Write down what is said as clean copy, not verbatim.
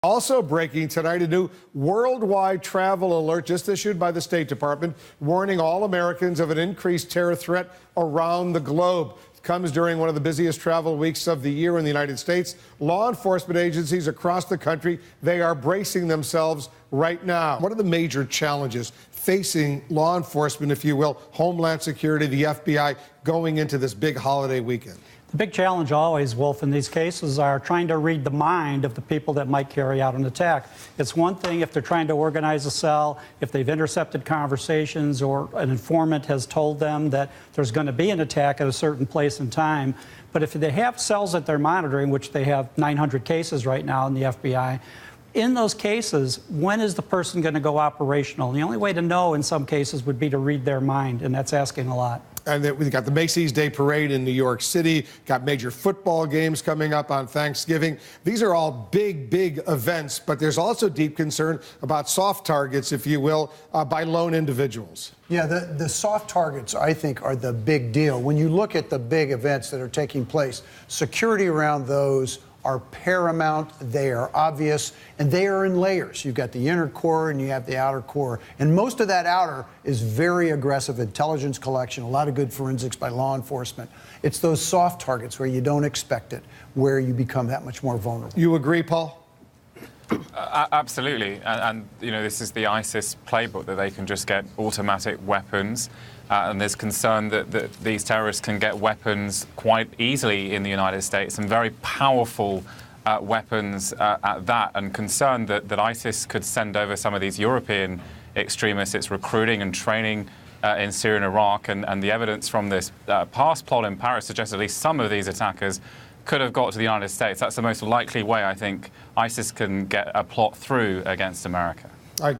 Also breaking tonight, a new worldwide travel alert just issued by the State Department, warning all Americans of an increased terror threat around the globe. It comes during one of the busiest travel weeks of the year in the United States. Law enforcement agencies across the country, they are bracing themselves right now. What are the major challenges facing law enforcement, if you will, Homeland Security, the FBI, going into this big holiday weekend? The big challenge always, Wolf, in these cases are trying to read the mind of the people that might carry out an attack. It's one thing if they're trying to organize a cell, if they've intercepted conversations or an informant has told them that there's going to be an attack at a certain place and time. But if they have cells that they're monitoring, which they have 900 cases right now in the FBI, in those cases, when is the person going to go operational? And the only way to know in some cases would be to read their mind, and that's asking a lot. And we've got the Macy's Day Parade in New York City, got major football games coming up on Thanksgiving. These are all big, big events, but there's also deep concern about soft targets, if you will, by lone individuals. Yeah, the soft targets, I think, are the big deal. When you look at the big events that are taking place, security around those are paramount, they are obvious, and they are in layers. You've got the inner core and you have the outer core. And most of that outer is very aggressive intelligence collection, a lot of good forensics by law enforcement. It's those soft targets where you don't expect it, where you become that much more vulnerable. You agree, Paul? Absolutely. And, you know, this is the ISIS playbook, that they can just get automatic weapons. And there's concern that these terrorists can get weapons quite easily in the United States, and very powerful weapons at that, and concern that ISIS could send over some of these European extremists. It's recruiting and training in Syria and Iraq, and the evidence from this past plot in Paris suggests at least some of these attackers could have got to the United States. That's the most likely way, I think, ISIS can get a plot through against America.